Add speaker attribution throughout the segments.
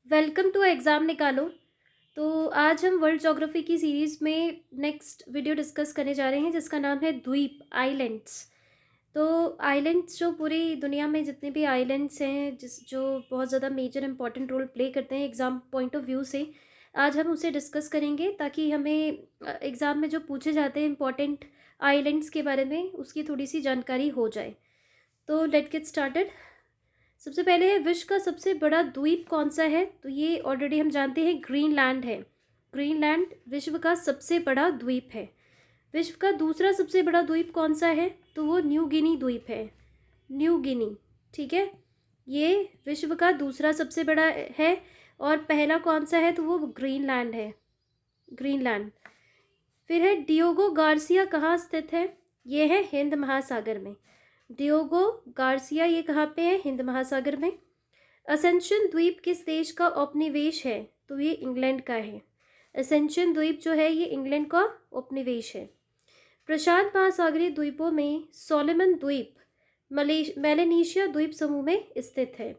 Speaker 1: Welcome to exam निकालो। तो आज हम वर्ल्ड ज्योग्राफी की सीरीज़ में नेक्स्ट वीडियो डिस्कस करने जा रहे हैं जिसका नाम है द्वीप आइलैंड्स। तो आइलैंड्स जो पूरी दुनिया में जितने भी आइलैंड्स हैं जो बहुत ज़्यादा मेजर इंपॉर्टेंट रोल प्ले करते हैं एग्ज़ाम पॉइंट ऑफ व्यू से, आज हम उसे डिस्कस करेंगे ताकि हमें एग्ज़ाम में जो पूछे जाते हैं इंपॉर्टेंट आइलैंड्स के बारे में उसकी थोड़ी सी जानकारी हो जाए। तो लेट गेट स्टार्टेड। सबसे पहले है विश्व का सबसे बड़ा द्वीप कौन सा है? तो ये ऑलरेडी हम जानते हैं ग्रीनलैंड है। ग्रीनलैंड विश्व का सबसे बड़ा द्वीप है। विश्व का दूसरा सबसे बड़ा द्वीप कौन सा है? तो वो न्यू गिनी द्वीप है। न्यू गिनी, ठीक है। ये विश्व का दूसरा सबसे बड़ा है। और पहला कौन सा है? तो वो ग्रीनलैंड है। ग्रीनलैंड। फिर है डियोगो गार्सिया कहाँ स्थित है? ये है हिंद महासागर में। डियोगो गार्सिया ये कहाँ पे है? हिंद महासागर में। असेंशन द्वीप किस देश का उपनिवेश है? तो ये इंग्लैंड का है। असेंशन द्वीप जो है ये इंग्लैंड का उपनिवेश है। प्रशांत महासागरीय द्वीपों में सोलोमन द्वीप मेलानेशिया द्वीप समूह में स्थित है।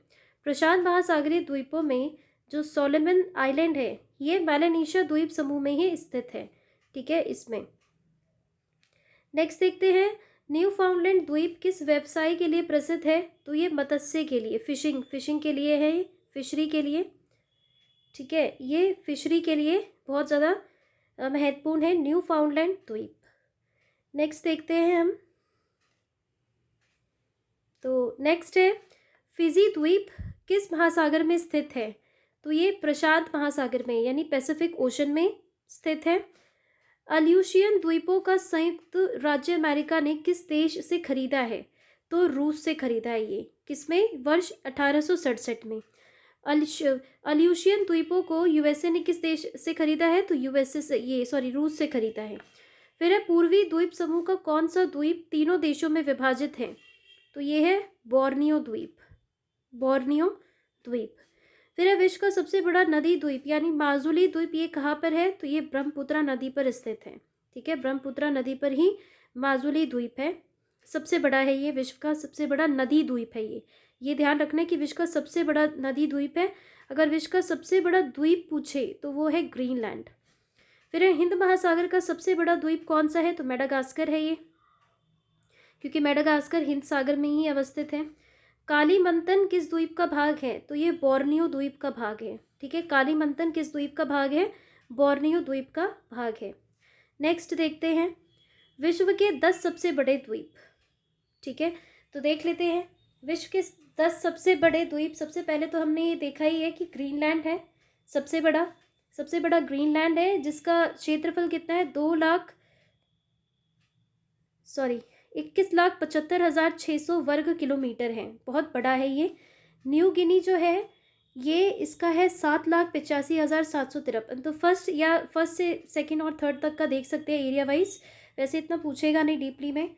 Speaker 1: प्रशांत महासागरीय द्वीपों में जो सोलोमन आइलैंड है ये मेलानेशिया द्वीप समूह में ही स्थित है, ठीक है। इसमें नेक्स्ट देखते हैं, न्यू फाउंडलैंड द्वीप किस व्यवसाय के लिए प्रसिद्ध है? तो ये मत्स्य के लिए, फिशिंग के लिए है, फिशरी के लिए, ठीक है। ये फिशरी के लिए बहुत ज़्यादा महत्वपूर्ण है न्यू फाउंडलैंड द्वीप। नेक्स्ट देखते हैं हम। तो नेक्स्ट है, फिजी द्वीप किस महासागर में स्थित है? तो ये प्रशांत महासागर में यानी पैसिफिक ओशन में स्थित है। अल्यूशियन द्वीपों का संयुक्त राज्य अमेरिका ने किस देश से खरीदा है? तो रूस से खरीदा है। ये किसमें? वर्ष 1867 में। अल्यूशियन द्वीपों को यूएसए ने किस देश से खरीदा है? तो यूएसए से, ये सॉरी, रूस से खरीदा है। फिर है, पूर्वी द्वीप समूह का कौन सा द्वीप तीनों देशों में विभाजित है? तो ये है बोर्नियो द्वीप। बोर्नियो द्वीप। फिर है, विश्व का सबसे बड़ा नदी द्वीप यानी माजुली द्वीप ये कहाँ पर है? तो ये ब्रह्मपुत्रा नदी पर स्थित है, ठीक है। ब्रह्मपुत्रा नदी पर ही माजुली द्वीप है। सबसे बड़ा है ये, विश्व का सबसे बड़ा नदी द्वीप है ये ध्यान रखना है कि विश्व का सबसे बड़ा नदी द्वीप है। अगर विश्व का सबसे बड़ा द्वीप पूछे तो वो है ग्रीनलैंड। फिर है, हिंद महासागर का सबसे बड़ा द्वीप कौन सा है? तो मेडागास्कर है ये, क्योंकि मेडागास्कर हिंद सागर में ही अवस्थित है। कालीमंतन किस द्वीप का भाग है? तो ये बोर्नियो द्वीप का भाग है, ठीक है। कालीमंतन किस द्वीप का भाग है? बोर्नियो द्वीप का भाग है। नेक्स्ट देखते हैं, विश्व के 10 सबसे बड़े द्वीप, ठीक है। तो देख लेते हैं विश्व के 10 सबसे बड़े द्वीप। सबसे पहले तो हमने ये देखा ही है कि ग्रीनलैंड है सबसे बड़ा ग्रीनलैंड है, जिसका क्षेत्रफल कितना है? 21,75,600 वर्ग किलोमीटर है। बहुत बड़ा है ये। न्यू गिनी जो है ये इसका है 7,85,753। तो फर्स्ट से सेकंड और थर्ड तक का देख सकते हैं एरिया वाइज। वैसे इतना पूछेगा नहीं डीपली में,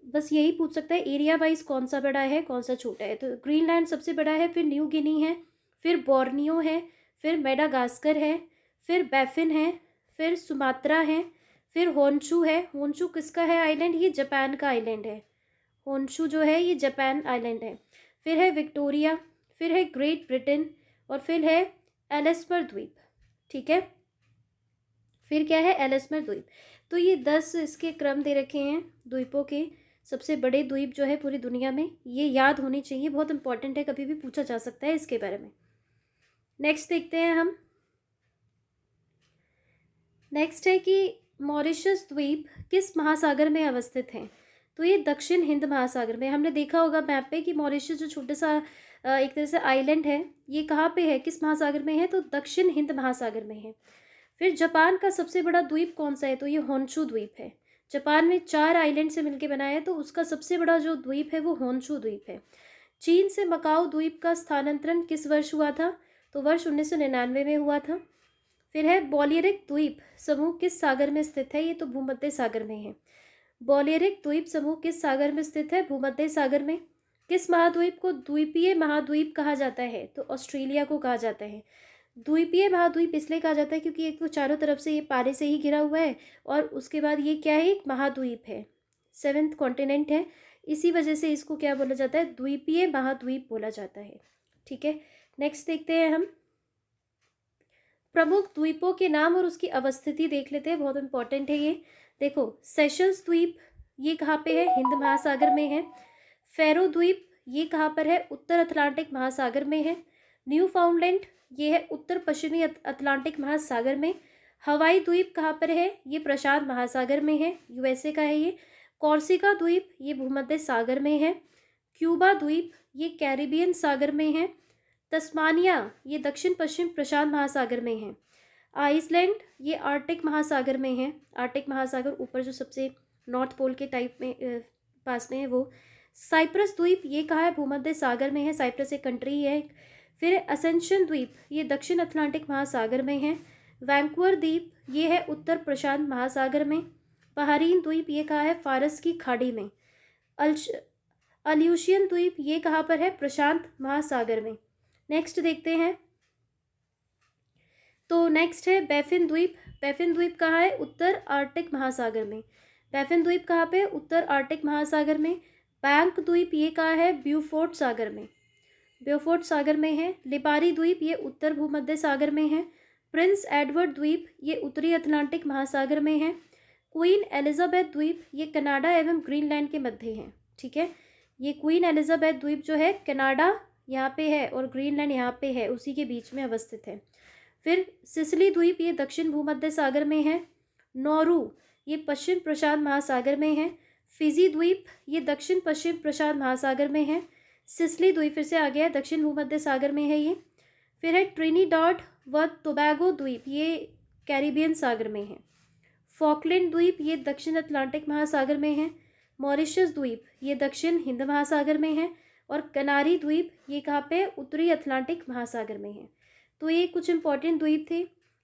Speaker 1: बस यही पूछ सकता है एरिया वाइज कौन सा बड़ा है कौन सा छोटा है। तो ग्रीनलैंड सबसे बड़ा है, फिर न्यू गिनी है, फिर बोर्नियो है, फिर मेडागास्कर है, फिर बैफिन है, फिर सुमात्रा है, फिर होन्शू है। होन्शू किसका है आइलैंड? ये जापान का आइलैंड है। होन्शू जो है ये जापान आइलैंड है। फिर है विक्टोरिया, फिर है ग्रेट ब्रिटेन, और फिर है एलिसमर द्वीप, ठीक है। फिर क्या है? एलिसमर द्वीप। तो ये 10 इसके क्रम दे रखे हैं द्वीपों के। सबसे बड़े द्वीप जो है पूरी दुनिया में, ये याद होनी चाहिए, बहुत इंपॉर्टेंट है, कभी भी पूछा जा सकता है इसके बारे में। नेक्स्ट देखते हैं हम। नेक्स्ट है कि मॉरिशस द्वीप किस महासागर में अवस्थित है? तो ये दक्षिण हिंद महासागर में। हमने देखा होगा मैप पे कि मॉरिशस जो छोटा सा एक तरह से आइलैंड है, ये कहाँ पे है, किस महासागर में है? तो दक्षिण हिंद महासागर में है। फिर जापान का सबसे बड़ा द्वीप कौन सा है? तो ये होन्शू द्वीप है। जापान में 4 आइलैंड से मिलकर बना है, तो उसका सबसे बड़ा जो द्वीप है वो होन्शू द्वीप है। चीन से मकाऊ द्वीप का स्थानांतरण किस वर्ष हुआ था? तो वर्ष 1999 में हुआ था। फिर है, बोलियरिक द्वीप समूह किस सागर में स्थित है? ये तो भूमध्य सागर में है। बोलियरिक द्वीप समूह किस सागर में स्थित है? भूमध्य सागर में। किस महाद्वीप को द्वीपीय महाद्वीप कहा जाता है? तो ऑस्ट्रेलिया को कहा जाता है। द्वीपीय महाद्वीप इसलिए कहा जाता है क्योंकि एक तो चारों तरफ से ये पानी से ही घिरा हुआ है, और उसके बाद ये क्या है? एक महाद्वीप है, 7th कॉन्टिनेंट है। इसी वजह से इसको क्या बोला जाता है? द्वीपीय महाद्वीप बोला जाता है, ठीक है। नेक्स्ट देखते हैं हम। प्रमुख द्वीपों के नाम और उसकी अवस्थिति देख लेते हैं, बहुत इंपॉर्टेंट है ये। देखो, सेशल्स द्वीप ये कहाँ पे है? हिंद महासागर में है। फेरो द्वीप ये कहाँ पर है? उत्तर अटलांटिक महासागर में है। न्यू फाउंडलैंड ये है उत्तर पश्चिमी अटलांटिक महासागर में। हवाई द्वीप कहाँ पर है? ये प्रशांत महासागर में है, यूएसए का है ये। कॉर्सिका द्वीप ये भूमध्य सागर में है। क्यूबा द्वीप ये कैरिबियन सागर में है। तस्मानिया ये दक्षिण पश्चिम प्रशांत महासागर में है। आइसलैंड ये आर्कटिक महासागर में है। आर्कटिक महासागर ऊपर जो सबसे नॉर्थ पोल के टाइप में पास में है वो। साइप्रस द्वीप ये कहाँ है? भूमध्य सागर में है। साइप्रस एक कंट्री है। फिर असेंशन द्वीप ये दक्षिण अटलांटिक महासागर में है। वैंकूवर द्वीप ये है उत्तर प्रशांत महासागर में। पहारीन द्वीप ये कहाँ है? फारस की खाड़ी में। अल्यूशियन द्वीप ये कहाँ पर है? प्रशांत महासागर में। नेक्स्ट देखते हैं, तो नेक्स्ट है बैफिन द्वीप। बैफिन द्वीप कहाँ है? उत्तर आर्कटिक महासागर में। बैफिन द्वीप कहाँ पे? उत्तर आर्कटिक महासागर में। बैंक द्वीप ये कहाँ है? ब्यूफोर्ट सागर में। ब्यूफोर्ट सागर में है। लिपारी द्वीप ये उत्तर भूमध्य सागर में है। प्रिंस एडवर्ड द्वीप ये उत्तरी अटलांटिक महासागर में है। क्वीन एलिजाबेथ द्वीप ये कनाडा एवं ग्रीनलैंड के मध्य है। ठीक है, ये क्वीन एलिजाबेथ द्वीप जो है कनाडा यहाँ पे है और ग्रीनलैंड यहाँ पे है, उसी के बीच में अवस्थित है। फिर सिसिली द्वीप ये दक्षिण भूमध्य सागर में है। नौरू ये पश्चिम प्रशांत महासागर में है। फिजी द्वीप ये दक्षिण पश्चिम प्रशांत महासागर में है। सिसिली द्वीप फिर से आ गया है, दक्षिण भूमध्य सागर में है ये। फिर है ट्रिनिडाड व टोबैगो द्वीप ये कैरिबियन सागर में है। फॉकलैंड द्वीप ये दक्षिण अटलांटिक महासागर में है। मॉरिशस द्वीप ये दक्षिण हिंद महासागर में है। और कनारी द्वीप ये कहाँ पे? उत्तरी अटलांटिक महासागर में है। तो ये कुछ इंपॉर्टेंट द्वीप थे।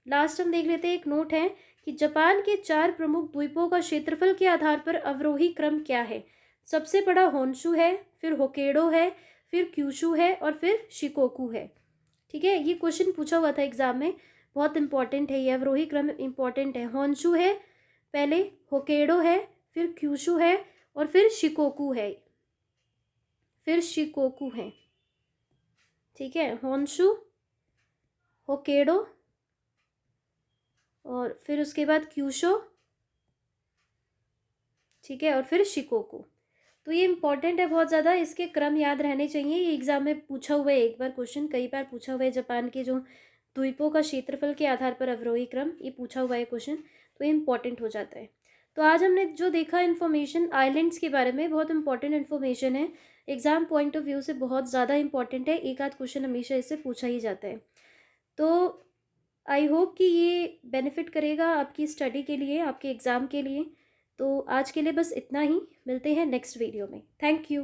Speaker 1: लास्ट हम देख लेते हैं, एक नोट है कि जापान के 4 प्रमुख द्वीपों का क्षेत्रफल के आधार पर अवरोही क्रम क्या है? सबसे बड़ा होन्शु है, फिर होकेडो है, फिर क्यूशु है और फिर शिकोकू है। ठीक है, ये क्वेश्चन पूछा हुआ था एग्जाम में, बहुत इंपॉर्टेंट है ये। अवरोही क्रम इंपॉर्टेंट है। होन्शु है पहले, होकेडो है, फिर क्यूशु है और फिर शिकोकू है। फिर शिकोकू है। ठीक है, होन्शु, होकेडो और फिर उसके बाद क्यूशो। ठीक है, और फिर शिकोकू। तो ये इंपॉर्टेंट है बहुत ज़्यादा, इसके क्रम याद रहने चाहिए। ये एग्जाम में पूछा हुआ है एक बार क्वेश्चन, कई बार पूछा हुआ है। जापान के जो द्वीपों का क्षेत्रफल के आधार पर अवरोही क्रम, ये पूछा हुआ है क्वेश्चन, तो ये इंपॉर्टेंट हो जाता है। तो आज हमने जो देखा इन्फॉर्मेशन आइलैंड्स के बारे में, बहुत इंपॉर्टेंट इन्फॉर्मेशन है, एग्जाम पॉइंट ऑफ व्यू से बहुत ज़्यादा इंपॉर्टेंट है। एक आध क्वेश्चन हमेशा इससे पूछा ही जाता है। तो आई होप कि ये बेनिफिट करेगा आपकी स्टडी के लिए, आपके एग्ज़ाम के लिए। तो आज के लिए बस इतना ही, मिलते हैं नेक्स्ट वीडियो में। Thank you.